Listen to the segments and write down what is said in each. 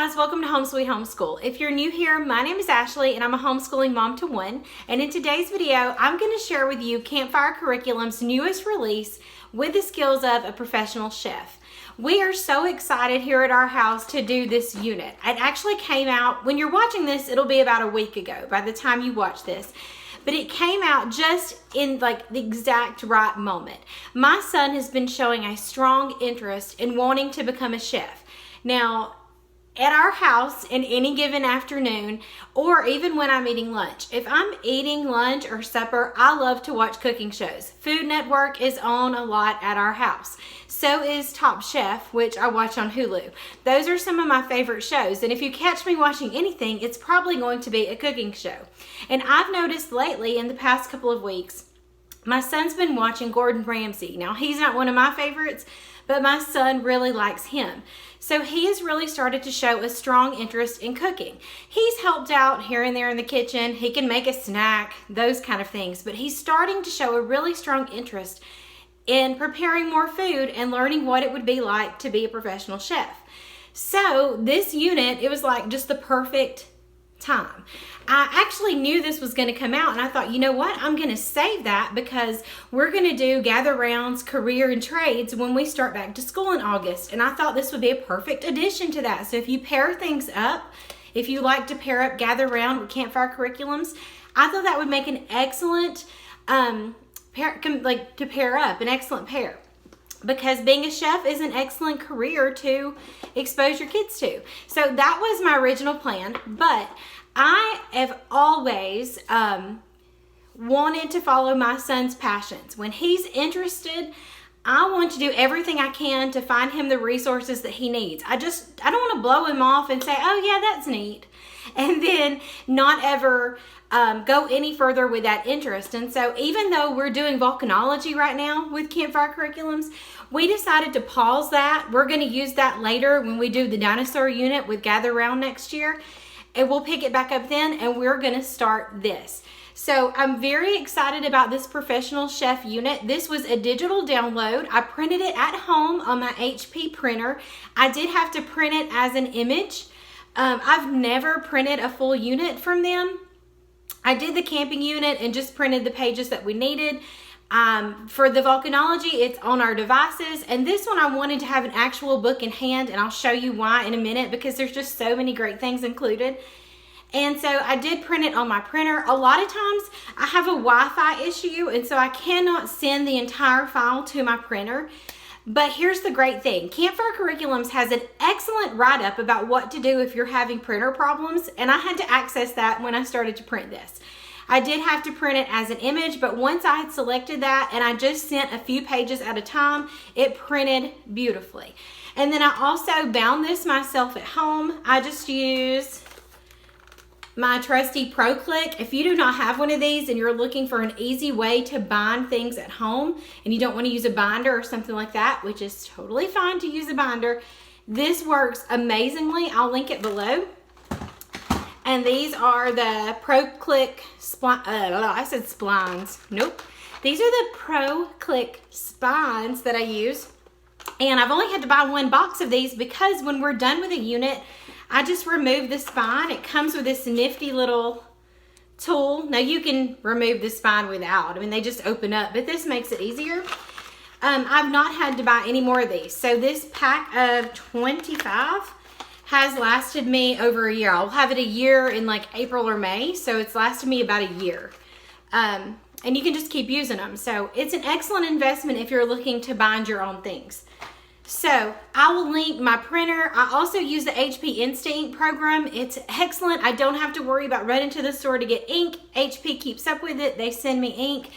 guys, welcome to Home Sweet Homeschool. If you're new here, my name is Ashley and I'm a homeschooling mom to one. And in today's video, I'm going to share with you Campfire Curriculums' newest release with the skills of a professional chef. We are so excited here at our house to do this unit. It actually came out, when you're watching this, it'll be about a week ago by the time you watch this. But it came out just in like the exact right moment. My son has been showing a strong interest in wanting to become a chef. Now, at our house in any given afternoon, or even when I'm eating lunch, if I'm eating lunch or supper, I love to watch cooking shows. Food Network is on a lot at our house. So is Top Chef, which I watch on Hulu. Those are some of my favorite shows, and if you catch me watching anything, it's probably going to be a cooking show. And I've noticed lately, in the past couple of weeks, my son's been watching Gordon Ramsay. Now, he's not one of my favorites, but my son really likes him. So he has really started to show a strong interest in cooking. He's helped out here and there in the kitchen. He can make a snack, those kind of things. But he's starting to show a really strong interest in preparing more food and learning what it would be like to be a professional chef. So this unit, it was like just the perfect time. I actually knew this was going to come out and I thought, you know what, I'm going to save that because we're going to do gather rounds, career and trades when we start back to school in August. And I thought this would be a perfect addition to that. So if you pair things up, if you like to pair up gather round with Campfire Curriculums, I thought that would make an excellent to pair up, an excellent pair. Because being a chef is an excellent career to expose your kids to. So that was my original plan, but I have always wanted to follow my son's passions. When he's interested, I want to do everything I can to find him the resources that he needs. I don't want to blow him off and say, oh yeah, that's neat, and then not ever go any further with that interest. And so even though we're doing volcanology right now with Campfire Curriculums, we decided to pause that. We're going to use that later when we do the dinosaur unit with Gather Round next year. And we'll pick it back up then, and we're going to start this. So I'm very excited about this professional chef unit. This was a digital download. I printed it at home on my HP printer. I did have to print it as an image. I've never printed a full unit from them. I did the camping unit and just printed the pages that we needed. For the volcanology, it's on our devices, and this one I wanted to have an actual book in hand, and I'll show you why in a minute because there's just so many great things included. And so I did print it on my printer. A lot of times I have a Wi-Fi issue, and so I cannot send the entire file to my printer. But here's the great thing. Campfire Curriculums has an excellent write-up about what to do if you're having printer problems, and I had to access that when I started to print this. I did have to print it as an image, but once I had selected that and I just sent a few pages at a time, it printed beautifully. And then I also bound this myself at home. I just use my trusty Pro Click. If you do not have one of these and you're looking for an easy way to bind things at home and you don't want to use a binder or something like that, which is totally fine to use a binder, this works amazingly. I'll link it below. And these are the Pro Click I said splines. Nope. These are the Pro Click spines that I use. And I've only had to buy one box of these because when we're done with a unit, I just remove the spine. It comes with this nifty little tool. Now you can remove the spine without. I mean, they just open up, but this makes it easier. I've not had to buy any more of these. So this pack of 25 has lasted me over a year. I'll have it a year in like April or May, so it's lasted me about a year. And you can just keep using them. So it's an excellent investment if you're looking to bind your own things. So I will link my printer. I also use the HP Instinct program. It's excellent. I don't have to worry about running to the store to get ink. HP keeps up with it. They send me ink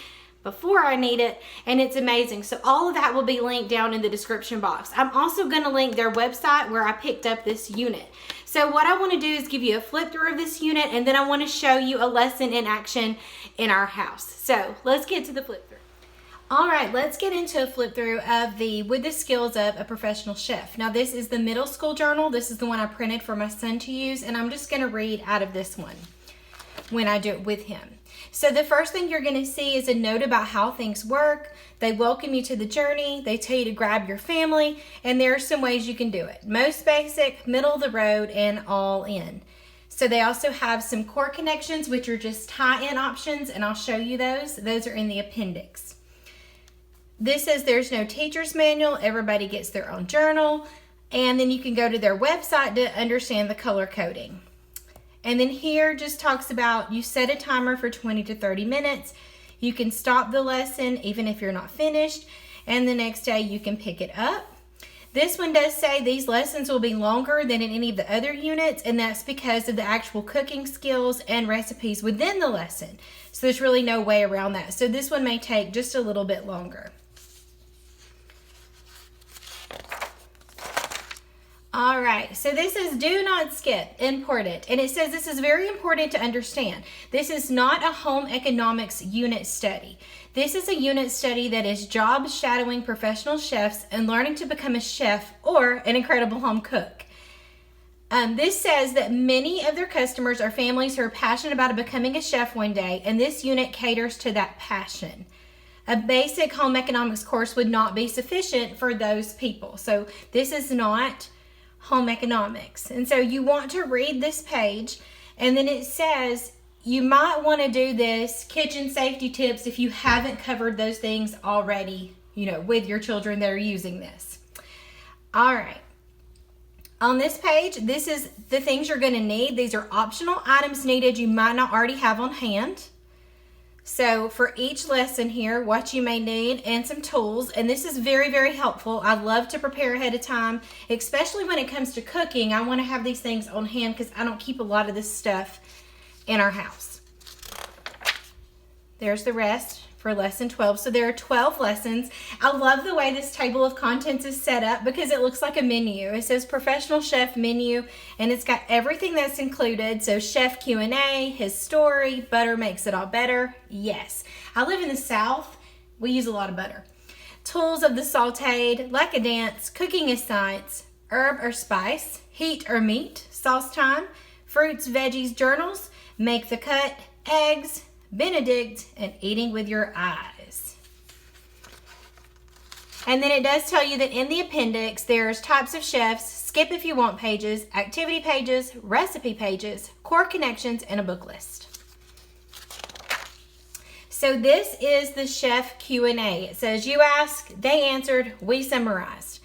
before I need it, and it's amazing. So all of that will be linked down in the description box. I'm also going to link their website where I picked up this unit. So what I want to do is give you a flip through of this unit, and then I want to show you a lesson in action in our house. So let's get to the flip through. All right, let's get into a flip through of with the skills of a professional chef. Now this is the middle school journal. This is the one I printed for my son to use, and I'm just going to read out of this one. when I do it with him. So the first thing you're going to see is a note about how things work. They welcome you to the journey. They tell you to grab your family, and there are some ways you can do it. Most basic, middle of the road, and all in. So they also have some core connections, which are just tie-in options, and I'll show you those. Those are in the appendix. This says there's no teacher's manual. Everybody gets their own journal, and then you can go to their website to understand the color coding. And then here just talks about you set a timer for 20 to 30 minutes. You can stop the lesson even if you're not finished, and the next day you can pick it up. This one does say these lessons will be longer than in any of the other units, and that's because of the actual cooking skills and recipes within the lesson. So there's really no way around that. So this one may take just a little bit longer. All right, so this is do not skip, important. And it says this is very important to understand. This is not a home economics unit study. This is a unit study that is job shadowing professional chefs and learning to become a chef or an incredible home cook. This says that many of their customers are families who are passionate about becoming a chef one day, and this unit caters to that passion. A basic home economics course would not be sufficient for those people. So this is not home economics. And so you want to read this page, and then it says you might want to do this kitchen safety tips if you haven't covered those things already, with your children that are using this. All right. On this page, this is the things you're going to need. These are optional items needed you might not already have on hand. So for each lesson here, what you may need and some tools, and this is very, very helpful. I love to prepare ahead of time, especially when it comes to cooking. I want to have these things on hand because I don't keep a lot of this stuff in our house. There's the rest for lesson 12. So there are 12 lessons. I love the way this table of contents is set up because it looks like a menu. It says professional chef menu, and it's got everything that's included. So chef Q&A, his story, butter makes it all better. Yes. I live in the South. We use a lot of butter. Tools of the Saltade, like a dance, cooking is science, herb or spice, heat or meat, sauce time, fruits, veggies, journals, make the cut, eggs, Benedict, and eating with your eyes. And then it does tell you that in the appendix there's types of chefs, skip if you want pages, activity pages, recipe pages, core connections, and a book list. So this is the chef Q&A. It says you asked, they answered, we summarized.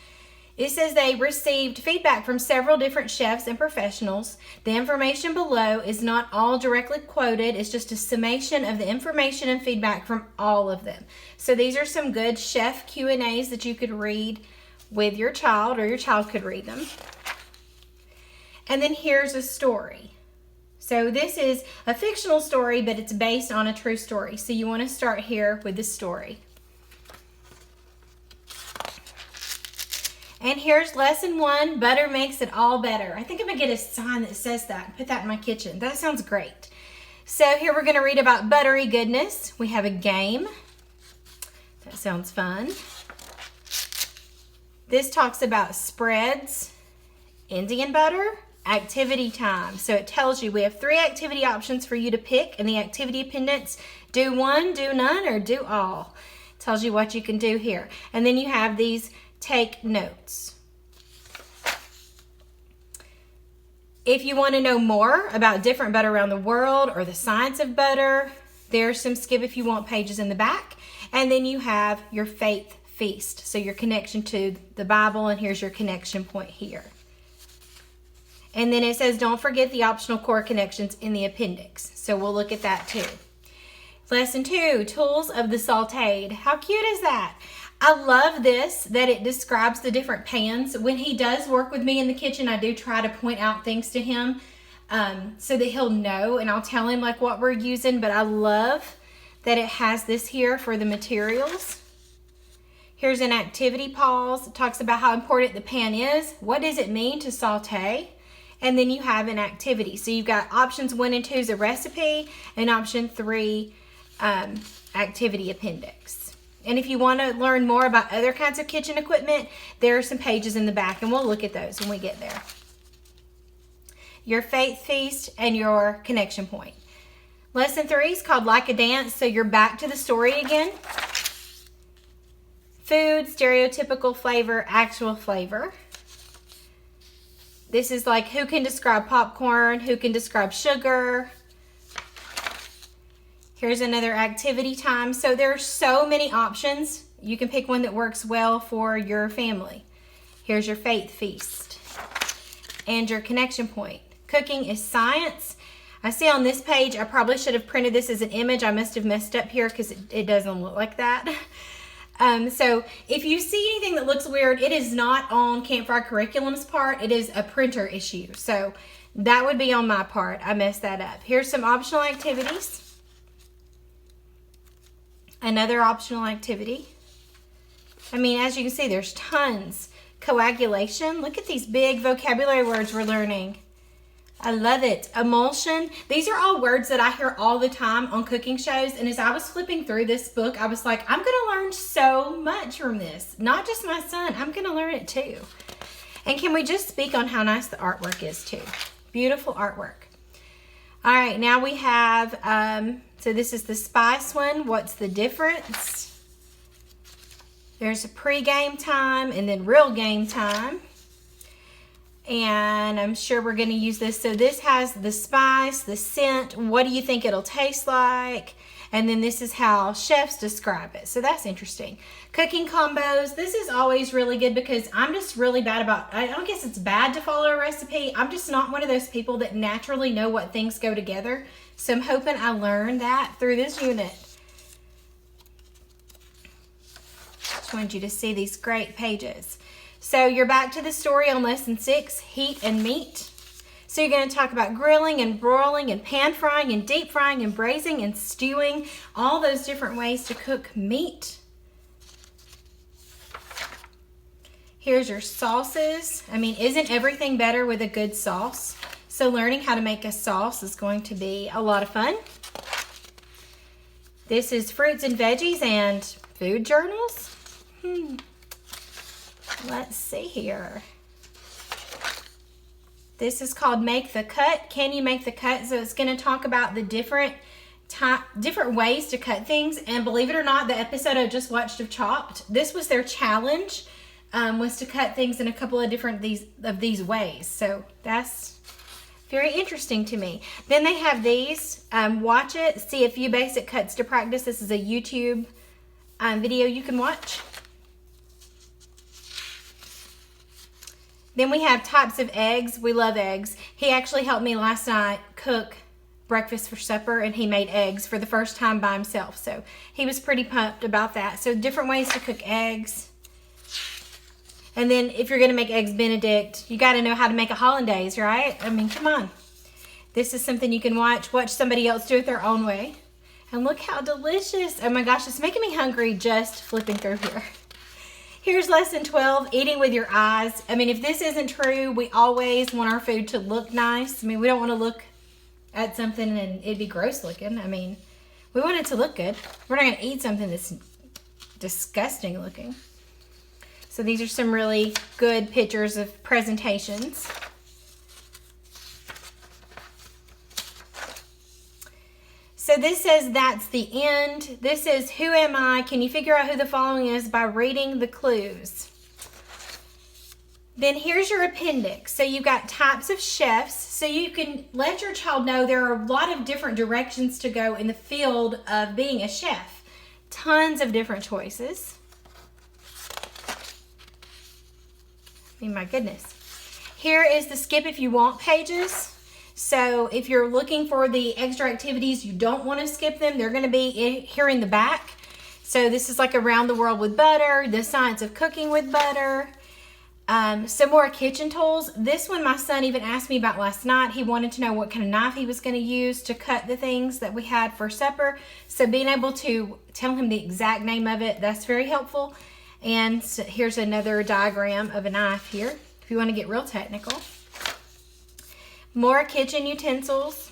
It says they received feedback from several different chefs and professionals. The information below is not all directly quoted. It's just a summation of the information and feedback from all of them. So these are some good chef Q&As that you could read with your child, or your child could read them. And then here's a story. So this is a fictional story, but it's based on a true story. So you want to start here with the story. And here's lesson 1, butter makes it all better. I think I'm gonna get a sign that says that and put that in my kitchen. That sounds great. So here we're gonna read about buttery goodness. We have a game. That sounds fun. This talks about spreads, Indian butter, activity time. So it tells you we have 3 activity options for you to pick in the activity appendix. Do one, do none, or do all. It tells you what you can do here. And then you have these take notes. If you want to know more about different butter around the world or the science of butter, there's some skip if you want pages in the back. And then you have your faith feast. So your connection to the Bible, and here's your connection point here. And then it says don't forget the optional core connections in the appendix. So we'll look at that too. Lesson 2, tools of the Saltade. How cute is that? I love this, that it describes the different pans. When he does work with me in the kitchen, I do try to point out things to him so that he'll know, and I'll tell him like what we're using, but I love that it has this here for the materials. Here's an activity pause. It talks about how important the pan is. What does it mean to saute? And then you have an activity. So you've got options 1 and 2 is a recipe, and option 3, activity appendix. And if you want to learn more about other kinds of kitchen equipment, there are some pages in the back, and we'll look at those when we get there. Your faith feast and your connection point. Lesson 3 is called Like a Dance, so you're back to the story again. Food, stereotypical flavor, actual flavor. This is like who can describe popcorn, who can describe sugar. Here's another activity time. So there's so many options. You can pick one that works well for your family. Here's your faith feast and your connection point. Cooking is science. I see on this page, I probably should have printed this as an image. I must have messed up here because it doesn't look like that. So if you see anything that looks weird, it is not on Campfire Curriculums part. It is a printer issue. So that would be on my part. I messed that up. Here's some optional activities. Another optional activity. I mean, as you can see, there's tons. Coagulation. Look at these big vocabulary words we're learning. I love it. Emulsion. These are all words that I hear all the time on cooking shows. And as I was flipping through this book, I was like, I'm going to learn so much from this. Not just my son. I'm going to learn it too. And can we just speak on how nice the artwork is too? Beautiful artwork. All right, now we have, so this is the spice one. What's the difference? There's a pre-game time and then real game time. And I'm sure we're going to use this. So this has the spice, the scent. What do you think it'll taste like? And then this is how chefs describe it. So that's interesting. Cooking combos. This is always really good because I'm just really bad about, I don't guess it's bad to follow a recipe. I'm just not one of those people that naturally know what things go together. So I'm hoping I learned that through this unit. Just wanted you to see these great pages. So you're back to the story on lesson 6, heat and meat. So you're going to talk about grilling and broiling and pan frying and deep frying and braising and stewing, all those different ways to cook meat. Here's your sauces. I mean, isn't everything better with a good sauce? So learning how to make a sauce is going to be a lot of fun. This is fruits and veggies and food journals. Let's see here. This is called Make the Cut. Can you make the cut? So it's going to talk about the different ways to cut things. And believe it or not, the episode I just watched of Chopped, this was their challenge, was to cut things in a couple of different these ways. So that's very interesting to me. Then they have these. Watch it. See a few basic cuts to practice. This is a YouTube video you can watch. Then we have types of eggs. We love eggs. He actually helped me last night cook breakfast for supper, and he made eggs for the first time by himself. So he was pretty pumped about that. So different ways to cook eggs. And then if you're going to make eggs Benedict, you got to know how to make a hollandaise, right? I mean, come on. This is something you can watch somebody else do it their own way. And look how delicious. Oh my gosh, it's making me hungry just flipping through here. Here's lesson 12, eating with your eyes. I mean, if this isn't true, we always want our food to look nice. I mean, we don't want to look at something and it'd be gross looking. I mean, we want it to look good. We're not going to eat something that's disgusting looking. So these are some really good pictures of presentations. So this says that's the end. This is who am I? Can you figure out who the following is by reading the clues? Then here's your appendix. So you've got types of chefs. So you can let your child know there are a lot of different directions to go in the field of being a chef. Tons of different choices. I mean, my goodness. Here is the skip if you want pages. So if you're looking for the extra activities, you don't want to skip them. They're going to be here in the back. So this is like Around the World with Butter, The Science of Cooking with Butter. Some more kitchen tools. This one my son even asked me about last night. He wanted to know what kind of knife he was going to use to cut the things that we had for supper. So being able to tell him the exact name of it, that's very helpful. And so here's another diagram of a knife here, if you want to get real technical. More kitchen utensils.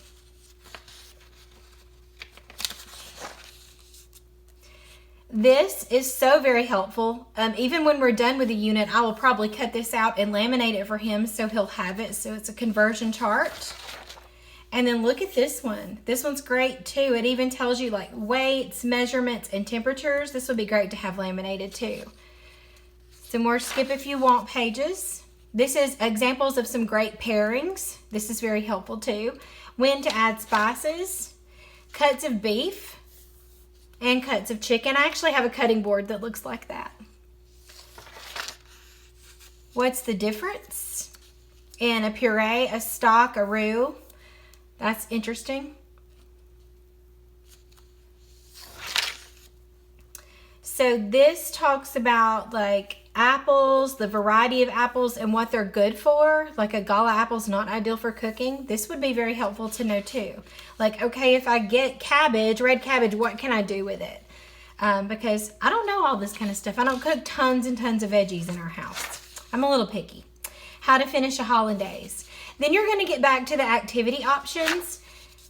This is so very helpful. Even when we're done with the unit, I will probably cut this out and laminate it for him so he'll have it. So it's a conversion chart. And then look at this one. This one's great too. It even tells you like weights, measurements, and temperatures. This would be great to have laminated too. Some more skip if you want pages. This is examples of some great pairings. This is very helpful too. When to add spices, cuts of beef, and cuts of chicken. I actually have a cutting board that looks like that. What's the difference in a puree, a stock, a roux? That's interesting. So this talks about like apples, the variety of apples and what they're good for. Like a gala apple's not ideal for cooking. This would be very helpful to know too. Like, okay, if I get cabbage, red cabbage, what can I do with it? Because I don't know all this kind of stuff. I don't cook tons and tons of veggies in our house. I'm a little picky. How to finish a hollandaise. Then you're going to get back to the activity options.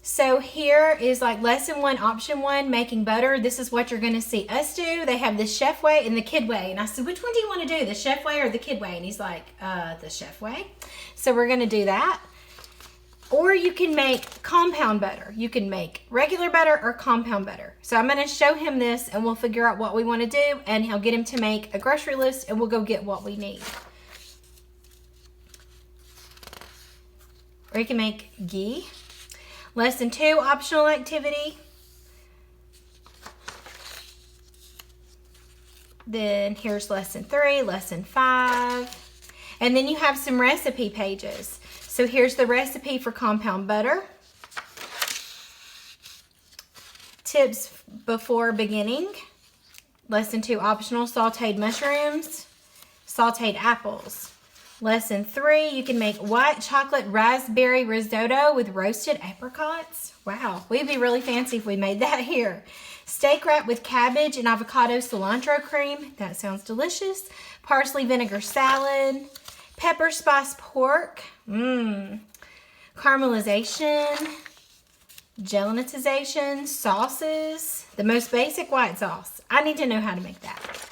So here is like lesson 1, option 1, making butter. This is what you're going to see us do. They have the chef way and the kid way. And I said, which one do you want to do, the chef way or the kid way? And he's like, the chef way. So we're going to do that. Or you can make compound butter. You can make regular butter or compound butter. So I'm going to show him this and we'll figure out what we want to do. And he'll get him to make a grocery list and we'll go get what we need. Or you can make ghee. Lesson 2, optional activity. Then here's lesson 3, lesson 5. And then you have some recipe pages. So here's the recipe for compound butter. Tips before beginning. Lesson 2, optional sauteed mushrooms, sauteed apples. Lesson 3, you can make white chocolate raspberry risotto with roasted apricots. Wow, we'd be really fancy if we made that here. Steak wrap with cabbage and avocado cilantro cream. That sounds delicious. Parsley vinegar salad. Pepper spice pork. Caramelization. Gelatization. Sauces. The most basic white sauce. I need to know how to make that.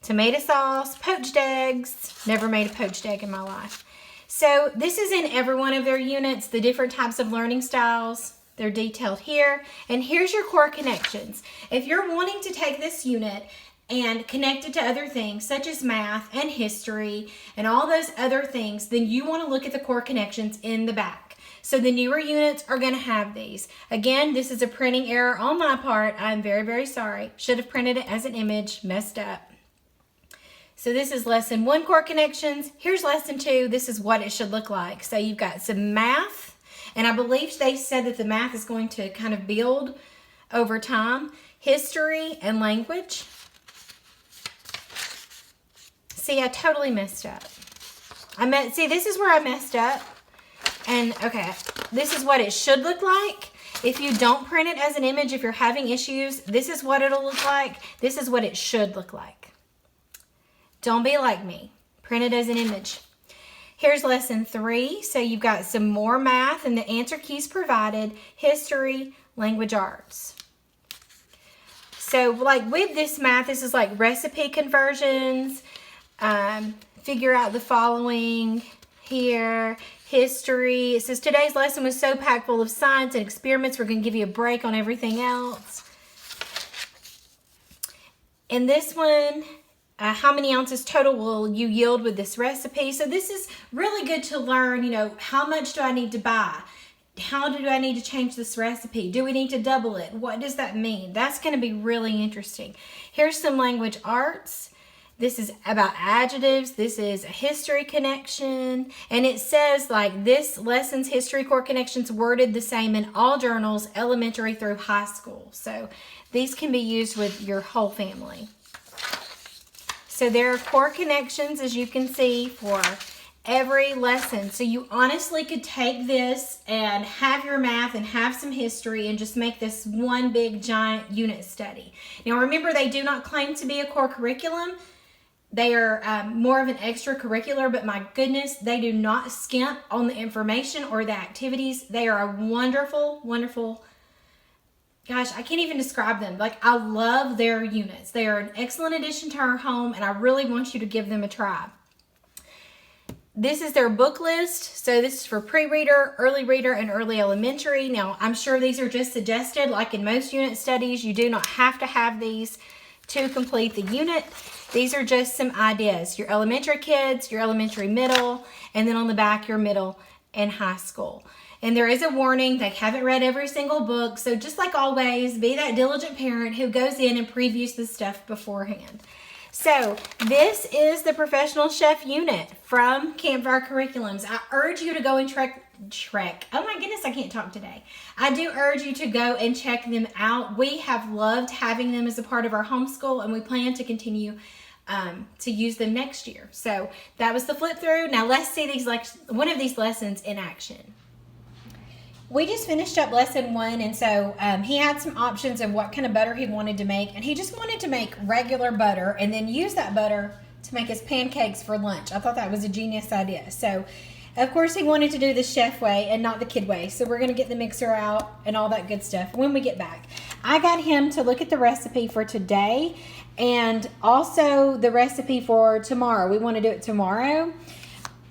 Tomato sauce, poached eggs. Never made a poached egg in my life. So this is in every one of their units, the different types of learning styles. They're detailed here. And here's your core connections. If you're wanting to take this unit and connect it to other things such as math and history and all those other things, then you want to look at the core connections in the back. So the newer units are going to have these. Again, this is a printing error on my part. I'm very, very sorry. Should have printed it as an image, messed up. So this is lesson 1, core connections. Here's lesson 2. This is what it should look like. So you've got some math, and I believe they said that the math is going to kind of build over time. History and language. See, I totally messed up. See, this is where I messed up. And okay, this is what it should look like. If you don't print it as an image, if you're having issues, this is what it'll look like. This is what it should look like. Don't be like me. Print it as an image. Here's lesson 3. So you've got some more math and the answer keys provided. History, language arts. So like with this math, this is like recipe conversions. Figure out the following here. History. It says today's lesson was so packed full of science and experiments. We're going to give you a break on everything else. In this one, how many ounces total will you yield with this recipe? So this is really good to learn, you know, how much do I need to buy? How do I need to change this recipe? Do we need to double it? What does that mean? That's going to be really interesting. Here's some language arts. This is about adjectives. This is a history connection. And it says like this lesson's history core connections worded the same in all journals, elementary through high school. So these can be used with your whole family. So there are core connections, as you can see, for every lesson. So you honestly could take this and have your math and have some history and just make this one big giant unit study. Now remember, they do not claim to be a core curriculum. They are more of an extracurricular, but my goodness, they do not skimp on the information or the activities. They are a wonderful, wonderful, gosh, I can't even describe them. Like, I love their units. They are an excellent addition to our home, and I really want you to give them a try. This is their book list. So this is for pre-reader, early reader, and early elementary. Now, I'm sure these are just suggested. Like in most unit studies, you do not have to have these to complete the unit. These are just some ideas. Your elementary kids, your elementary middle, and then on the back, your middle and high school. And there is a warning, they haven't read every single book. So just like always, be that diligent parent who goes in and previews the stuff beforehand. So this is the professional chef unit from Campfire Curriculums. I urge you to go and trek. Oh my goodness, I can't talk today. I do urge you to go and check them out. We have loved having them as a part of our homeschool, and we plan to continue to use them next year. So that was the flip through. Now let's see one of these lessons in action. We just finished up lesson 1, and so he had some options of what kind of butter he wanted to make, and he just wanted to make regular butter and then use that butter to make his pancakes for lunch. I thought that was a genius idea. So, of course, he wanted to do the chef way and not the kid way, so we're going to get the mixer out and all that good stuff when we get back. I got him to look at the recipe for today and also the recipe for tomorrow. We want to do it tomorrow.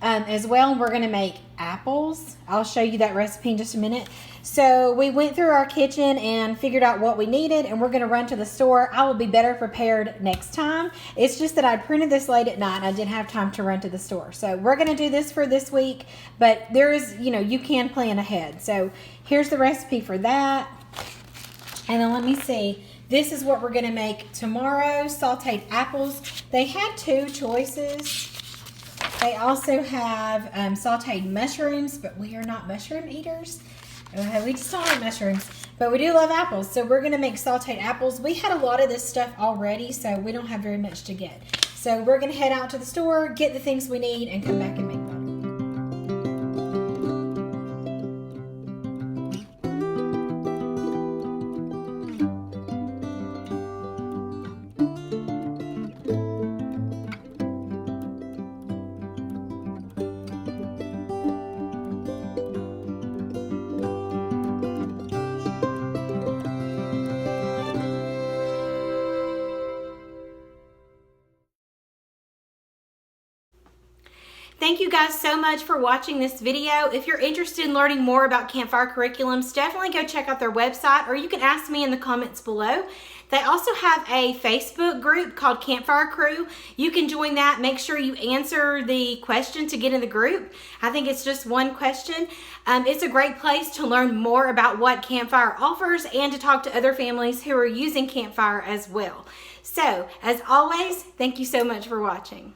As well, we're going to make apples. I'll show you that recipe in just a minute. So we went through our kitchen and figured out what we needed, and we're going to run to the store. I will be better prepared next time. It's just that I printed this late at night and I didn't have time to run to the store. So we're going to do this for this week, but there is, you can plan ahead. So here's the recipe for that. And then let me see. This is what we're going to make tomorrow, sauteed apples. They had 2 choices. They also have sauteed mushrooms, but we are not mushroom eaters. We just don't like mushrooms, but we do love apples. So we're going to make sauteed apples. We had a lot of this stuff already, so we don't have very much to get. So we're going to head out to the store, get the things we need, and come back and make them. Thank you guys so much for watching this video. If you're interested in learning more about Campfire Curriculums, definitely go check out their website, or you can ask me in the comments below. They also have a Facebook group called Campfire Crew. You can join that. Make sure you answer the question to get in the group. I think it's just one question. It's a great place to learn more about what Campfire offers and to talk to other families who are using Campfire as well. So, as always, thank you so much for watching.